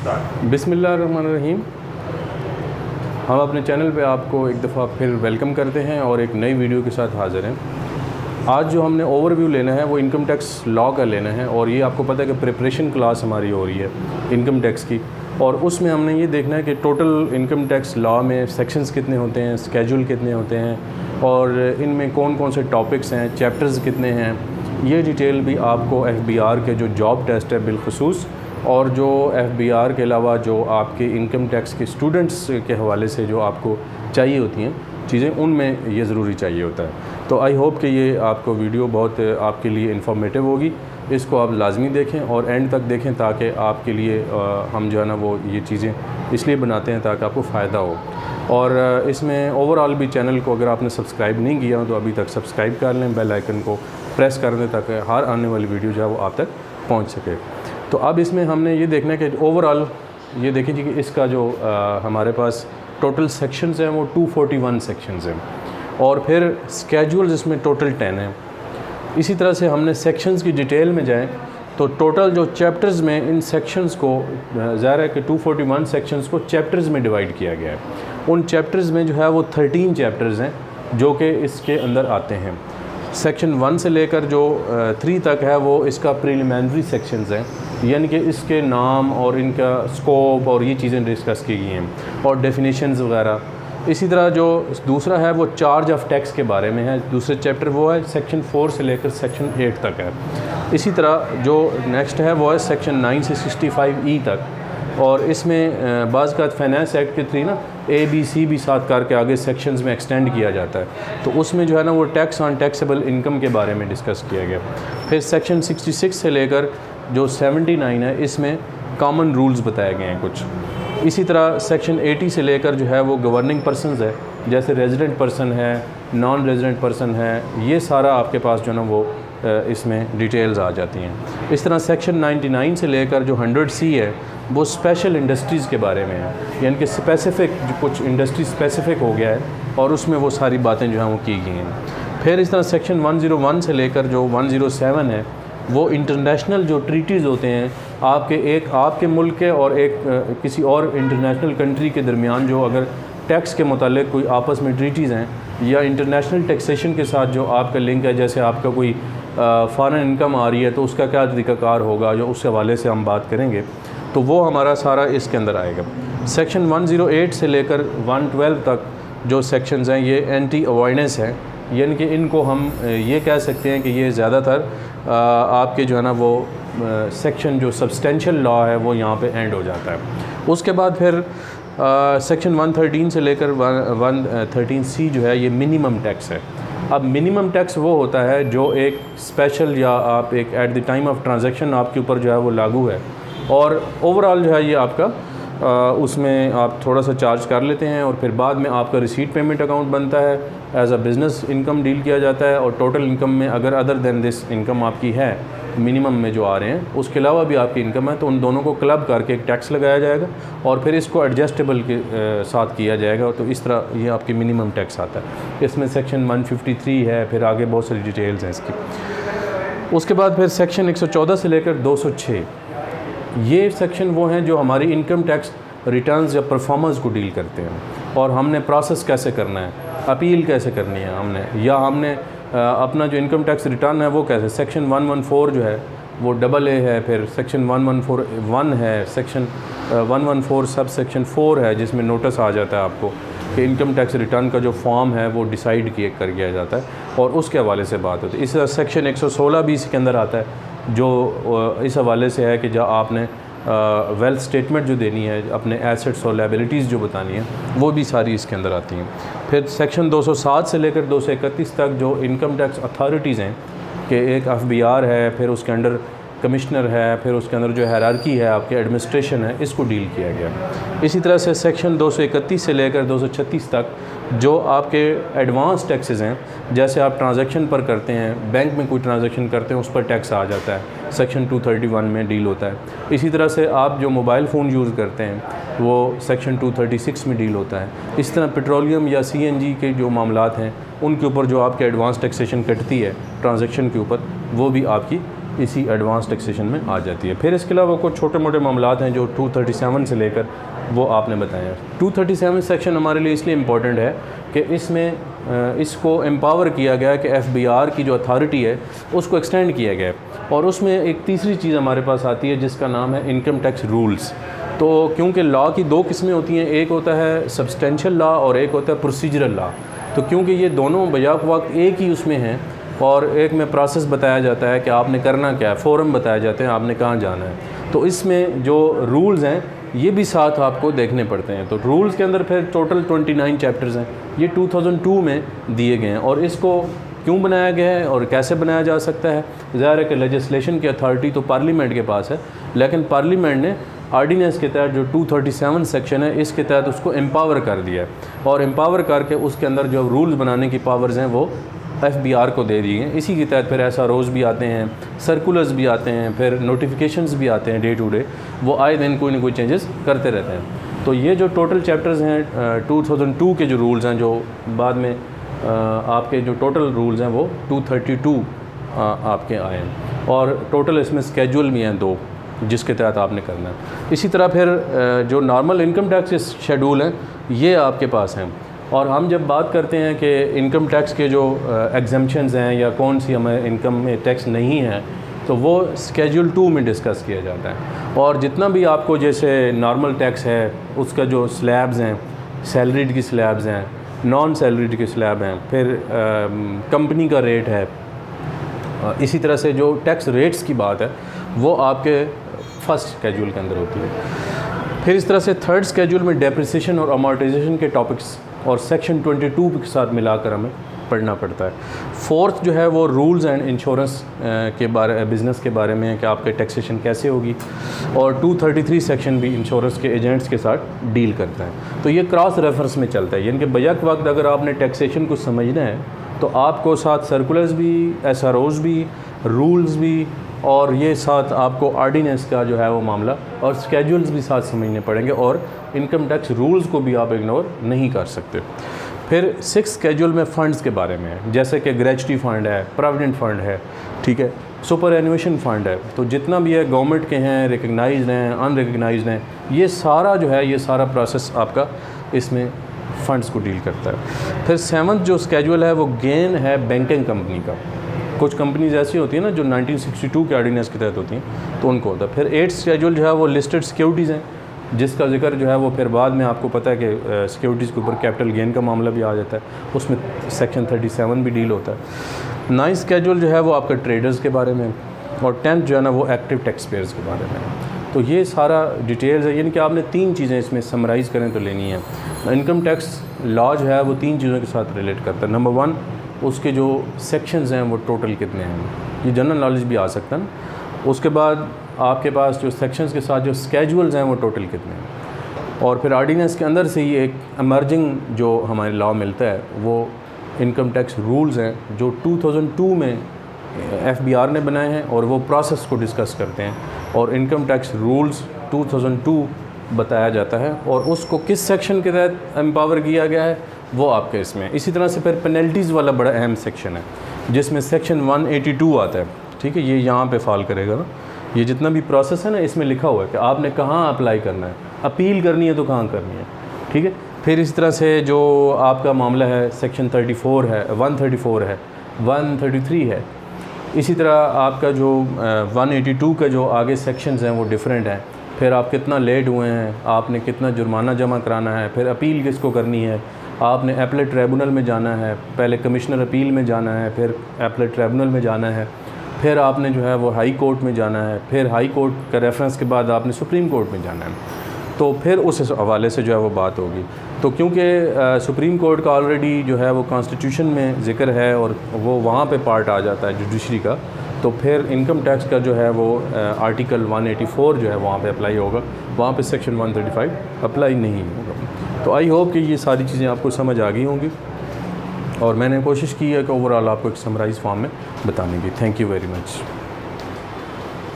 Start. बिस्मिल्लाहिर्रहमानिर्रहीम। हम अपने चैनल पे आपको एक दफ़ा फिर वेलकम करते हैं और एक नई वीडियो के साथ हाज़िर हैं। आज जो हमने ओवरव्यू लेना है वो इनकम टैक्स लॉ का लेना है और ये आपको पता है कि प्रिपरेशन क्लास हमारी हो रही है इनकम टैक्स की, और उसमें हमने ये देखना है कि टोटल इनकम टैक्स लॉ में सेक्शंस कितने होते हैं, स्केड्यूल कितने होते हैं और इनमें कौन कौन से टॉपिक्स हैं, चैप्टर्स कितने हैं। ये डिटेल भी आपको FBR के जो जॉब टेस्ट है बिलखुसूस, और जो FBR के अलावा जो आपके इनकम टैक्स के स्टूडेंट्स के हवाले से जो आपको चाहिए होती हैं चीज़ें, उनमें ये ज़रूरी चाहिए होता है। तो आई होप कि ये आपको वीडियो बहुत आपके लिए इन्फॉर्मेटिव होगी। इसको आप लाजमी देखें और एंड तक देखें ताकि आपके लिए हम जो है ना वो ये चीज़ें इसलिए बनाते हैं ताकि आपको फ़ायदा हो। और इसमें ओवरऑल भी चैनल को अगर आपने सब्सक्राइब नहीं किया तो अभी तक सब्सक्राइब कर लें, बेल आइकन को प्रेस कर दें ताकि हर आने वाली वीडियो जो है वो आप तक पहुँच सके। तो अब इसमें हमने ये देखना है कि ओवरऑल ये देखें जी कि इसका जो हमारे पास टोटल सेक्शंस हैं वो 241 सेक्शंस हैं और फिर स्केड्यूल्स इसमें टोटल 10 हैं। इसी तरह से हमने सेक्शंस की डिटेल में जाएं तो टोटल जो चैप्टर्स में इन सेक्शंस को ज़ाहिर है कि 241 सेक्शंस को चैप्टर्स में डिवाइड किया गया है। उन चैप्टर्स में जो है वो 13 चैप्टर्स हैं जो कि इसके अंदर आते हैं। सेक्शन 1 से लेकर जो 3 तक है वो इसका प्रीलिमिनरी सेक्शंस हैं, यानी कि इसके नाम और इनका स्कोप और ये चीज़ें डिस्कस की गई हैं और डेफिनेशंस वगैरह। इसी तरह जो दूसरा है वो चार्ज ऑफ टैक्स के बारे में है, दूसरे चैप्टर वो है सेक्शन 4 से लेकर सेक्शन 8 तक है। इसी तरह जो नेक्स्ट है वो है सेक्शन 9 से 65E तक, और इसमें बाज़ का फाइनेंस एक्ट के थ्री ना ABC भी साथ करके आगे सेक्शंस में एक्सटेंड किया जाता है, तो उसमें जो है ना वो टैक्स ऑन टैक्सेबल इनकम के बारे में डिस्कस किया गया। फिर सेक्शन 66 से लेकर जो 79 है इसमें कॉमन रूल्स बताए गए हैं कुछ। इसी तरह सेक्शन 80 से लेकर जो है वो गवर्निंग पर्सनस है, जैसे रेजिडेंट पर्सन है, नॉन रेजिडेंट पर्सन है, ये सारा आपके पास जो है ना वो इसमें डिटेल्स आ जाती हैं। इस तरह सेक्शन 99 से लेकर जो 100C है वो स्पेशल इंडस्ट्रीज़ के बारे में है, यानी कि स्पेसिफ़िक जो कुछ इंडस्ट्री स्पेसिफ़िक हो गया है और उसमें वो सारी बातें जो हैं वो की गई हैं। फिर इस तरह सेक्शन 101 से लेकर जो 107 है वो इंटरनेशनल जो ट्रीटीज़ होते हैं आपके मुल्क के और एक किसी और इंटरनेशनल कंट्री के दरमियान, जो अगर टैक्स के मुतालिक कोई आपस में ट्रीटीज़ हैं या इंटरनेशनल टैक्सेशन के साथ जो आपका लिंक है, जैसे आपका कोई फ़ॉरेन इनकम आ रही है तो उसका क्या तरीक़ाकार होगा, जो उस हवाले से हम बात करेंगे, तो वो हमारा सारा इसके अंदर आएगा। सेक्शन 108 से लेकर 112 तक जो सेक्शंस हैं ये एंटी अवॉइडेंस है, यानी कि इनको हम ये कह सकते हैं कि ये ज़्यादातर आपके जो है ना वो सेक्शन जो सब्सटेंशियल लॉ है वो यहाँ पे एंड हो जाता है। उसके बाद फिर सेक्शन 113 से लेकर 113C जो है ये मिनिमम टैक्स है। अब मिनिमम टैक्स वो होता है जो एक स्पेशल या आप एक at the time of transaction आपके ऊपर जो है वो लागू है, और ओवरऑल जो है ये आपका उसमें आप थोड़ा सा चार्ज कर लेते हैं और फिर बाद में आपका रिसीट पेमेंट अकाउंट बनता है, as a business income deal किया जाता है, और टोटल इनकम में अगर अदर दैन दिस इनकम आपकी है मिनिमम में जो आ रहे हैं उसके अलावा भी आपकी इनकम है तो उन दोनों को क्लब करके एक टैक्स लगाया जाएगा और फिर इसको एडजस्टेबल के साथ किया जाएगा। तो इस तरह ये आपकी मिनिमम टैक्स आता है। इसमें सेक्शन 153 है, फिर आगे बहुत सारी डिटेल्स हैं इसकी। उसके बाद फिर सेक्शन 114 से लेकर 206 ये सेक्शन वो हैं जो हमारी इनकम टैक्स रिटर्न्स या परफॉर्मेंस को डील करते हैं, और हमने प्रोसेस कैसे करना है, अपील कैसे करनी है हमने, या हमने अपना जो इनकम टैक्स रिटर्न है वो कैसे। सेक्शन 114 जो है वो AA है, फिर सेक्शन 1141 है, सेक्शन 114 सब सेक्शन 4 है जिसमें नोटिस आ जाता है आपको कि इनकम टैक्स रिटर्न का जो फॉर्म है वो डिसाइड कर दिया जाता है और उसके हवाले से बात होती है। इस सेक्शन 116 भी इसके अंदर आता है जो इस हवाले से है कि जब आपने वेल्थ स्टेटमेंट जो देनी है, अपने एसेट्स और लायबिलिटीज़ जो बतानी है, वो भी सारी इसके अंदर आती हैं। फिर सेक्शन 207 से लेकर 231 तक जो इनकम टैक्स अथॉरिटीज़ हैं कि एक FBR है, फिर उसके अंडर कमिश्नर है, फिर उसके अंदर जो हायरार्की है आपके एडमिनिस्ट्रेशन है, इसको डील किया गया। इसी तरह से सेक्शन 231 से लेकर 236 तक जो आपके एडवांस टैक्सेस हैं, जैसे आप ट्रांजैक्शन पर करते हैं, बैंक में कोई ट्रांजैक्शन करते हैं उस पर टैक्स आ जाता है, सेक्शन 231 में डील होता है। इसी तरह से आप जो मोबाइल फ़ोन यूज़ करते हैं वो सेक्शन 236 में डील होता है। इस तरह पेट्रोलियम या CNG के जो मामलात हैं उनके ऊपर जो आपके एडवांस टैक्सेशन कटती है ट्रांजैक्शन के ऊपर, वो भी आपकी इसी एडवांस टैक्सेशन में आ जाती है। फिर इसके अलावा कुछ छोटे मोटे मामलात हैं जो 237 से लेकर वो आपने बताया। 237 सेक्शन हमारे लिए इसलिए इम्पॉर्टेंट है कि इसमें इसको एम्पावर किया गया है कि FBR की जो अथॉरिटी है उसको एक्सटेंड किया गया है। और उसमें एक तीसरी चीज़ हमारे पास आती है जिसका नाम है इनकम टैक्स रूल्स। तो क्योंकि लॉ की दो किस्में होती हैं, एक होता है सब्सटेंशियल लॉ और एक होता है प्रोसीजरल लॉ। तो क्योंकि ये दोनों बजाक वक्त एक ही उसमें हैं और एक में प्रोसेस बताया जाता है कि आपने करना क्या है, फ़ोरम बताए जाते हैं आपने कहाँ जाना है, तो इसमें जो रूल्स हैं ये भी साथ आपको देखने पड़ते हैं। तो रूल्स के अंदर फिर टोटल 29 चैप्टर्स हैं, ये 2002 में दिए गए हैं। और इसको क्यों बनाया गया है और कैसे बनाया जा सकता है, ज़ाहिर है कि लेजिस्लेशन की अथॉरिटी तो पार्लियामेंट के पास है, लेकिन पार्लियामेंट ने आर्डीनेंस के तहत जो 237 सेक्शन है इसके तहत उसको एम्पावर कर दिया है और एम्पावर करके उसके अंदर जो रूल्स बनाने की पावर्स हैं वो FBR को दे दी हैं। इसी के तहत फिर SROs भी आते हैं, सर्कुलर्स भी आते हैं, फिर नोटिफिकेशंस भी आते हैं डे टू डे, वो आए दिन कोई ना कोई चेंजेस करते रहते हैं। तो ये जो टोटल चैप्टर्स हैं 2002 के जो रूल्स हैं, जो बाद में आपके जो टोटल रूल्स हैं वो 232 आपके आए हैं। और टोटल इसमें स्केड्यूल भी हैं 2 जिसके तहत आपने करना है। इसी तरह फिर जो नॉर्मल इनकम टैक्स शेड्यूल हैं ये आपके पास हैं। और हम जब बात करते हैं कि इनकम टैक्स के जो एग्जम्पशंस हैं या कौन सी हमें इनकम में टैक्स नहीं है, तो वो स्केड्यूल 2 में डिस्कस किया जाता है। और जितना भी आपको जैसे नॉर्मल टैक्स है उसका जो स्लैब्स हैं, सैलरीड की स्लैब्स हैं, नॉन सैलरीड के स्लैब हैं, फिर कंपनी का रेट है, इसी तरह से जो टैक्स रेट्स की बात है वो आपके फर्स्ट स्केड्यूल के अंदर होती है। फिर इस तरह से थर्ड स्केड्यूल में डेप्रिसिएशन और अमॉर्टाइजेशन के टॉपिक्स और सेक्शन 22 के साथ मिलाकर हमें पढ़ना पड़ता है। फोर्थ जो है वो रूल्स एंड इंश्योरेंस के बारे, बिज़नेस के बारे में है कि आपके टैक्सेशन कैसे होगी। और 233 सेक्शन भी इंश्योरेंस के एजेंट्स के साथ डील करता है। तो ये क्रॉस रेफरेंस में चलता है, यानी कि बैक वक्त अगर आपने टैक्सेशन को समझना है तो आपको साथ सर्कुलर्स भी, SROs भी, रूल्स भी, और ये साथ आपको ऑर्डिनेंस का जो है वो मामला और स्केड्यूल्स भी साथ समझने पड़ेंगे। और इनकम टैक्स रूल्स को भी आप इग्नोर नहीं कर सकते। फिर 6 स्केड्यूल में फ़ंड्स के बारे में है, जैसे कि ग्रेच्युटी फ़ंड है, प्रोविडेंट फ़ंड है, ठीक है, सुपर एनुएशन फ़ंड है। तो जितना भी है गवर्नमेंट के हैं, रिकग्नाइज्ड हैं, अनरिकग्नाइज्ड हैं, ये सारा जो है ये सारा प्रोसेस आपका इसमें फ़ंड्स को डील करता है। फिर 7th जो स्केड्यूल है वो गेन है बैंकिंग कंपनी का। कुछ कंपनीज ऐसी होती हैं ना जो 1962 के ऑर्डिनेंस के तहत होती हैं, तो उनको होता है। फिर 8th स्केड्यूल जो है वो लिस्टेड सिक्योरिटीज़ हैं, जिसका जिक्र जो है वो फिर बाद में आपको पता है कि सिक्योरिटीज़ के ऊपर कैपिटल गेन का मामला भी आ जाता है, उसमें सेक्शन 37 भी डील होता है। 9th स्केड्यूल जो है वो आपका ट्रेडर्स के बारे में, और 10th जो है ना वो एक्टिव टैक्स पेयर्स के बारे में। तो ये सारा डिटेल्स है, यानी कि आपने 3 चीज़ें इसमें समराइज़ करें तो लेनी है। इनकम टैक्स लॉ जो है वो 3 चीज़ों के साथ रिलेट करता है। नंबर 1, उसके जो सेक्शंस हैं वो टोटल कितने हैं, ये जनरल नॉलेज भी आ सकता है ना। उसके बाद आपके पास जो सेक्शंस के साथ जो स्केड्यूल्स हैं वो टोटल कितने हैं। और फिर ऑर्डिनेंस के अंदर से ही एक एमर्जिंग जो हमारे लॉ मिलता है वो इनकम टैक्स रूल्स हैं जो 2002 में FBR ने बनाए हैं, और वो प्रोसेस को डिस्कस करते हैं। और इनकम टैक्स रूल्स 2002 बताया जाता है, और उसको किस सेक्शन के तहत एम्पावर किया गया है वो आपके इसमें। इसी तरह से फिर पेनल्टीज़ वाला बड़ा अहम सेक्शन है जिसमें सेक्शन 182 आता है, ठीक है, ये यहाँ पे फॉल करेगा ना। ये जितना भी प्रोसेस है ना इसमें लिखा हुआ है कि आपने कहाँ अप्लाई करना है, अपील करनी है तो कहाँ करनी है, ठीक है। फिर इस तरह से जो आपका मामला है सेक्शन 34 है, 134 है, 133 है। इसी तरह आपका जो 182 का जो आगे सेक्शंस हैं वो डिफरेंट हैं। फिर आप कितना लेट हुए हैं, आपने कितना जुर्माना जमा कराना है, फिर अपील किसको करनी है, आपने एपलेट ट्राइब्यूनल में जाना है, पहले कमिश्नर अपील में जाना है, फिर एपलेट ट्राइब्यूनल में जाना है, फिर आपने जो है वो हाई कोर्ट में जाना है, फिर हाई कोर्ट का रेफरेंस के बाद आपने सुप्रीम कोर्ट में जाना है। तो फिर उस हवाले से जो है वो बात होगी। तो क्योंकि सुप्रीम कोर्ट का ऑलरेडी जो है वो कॉन्स्टिट्यूशन में ज़िक्र है और वो वहाँ पे पार्ट आ जाता है जुडिशरी का, तो फिर इनकम टैक्स का जो है वो आर्टिकल 184 जो है वहाँ पे अप्लाई होगा, वहाँ पे सेक्शन 135 अप्लाई नहीं होगा। तो आई होप कि ये सारी चीज़ें आपको समझ आ गई होंगी, और मैंने कोशिश की है कि ओवरऑल आपको एक समराइज़ फॉर्म में बताने की। Thank you very much.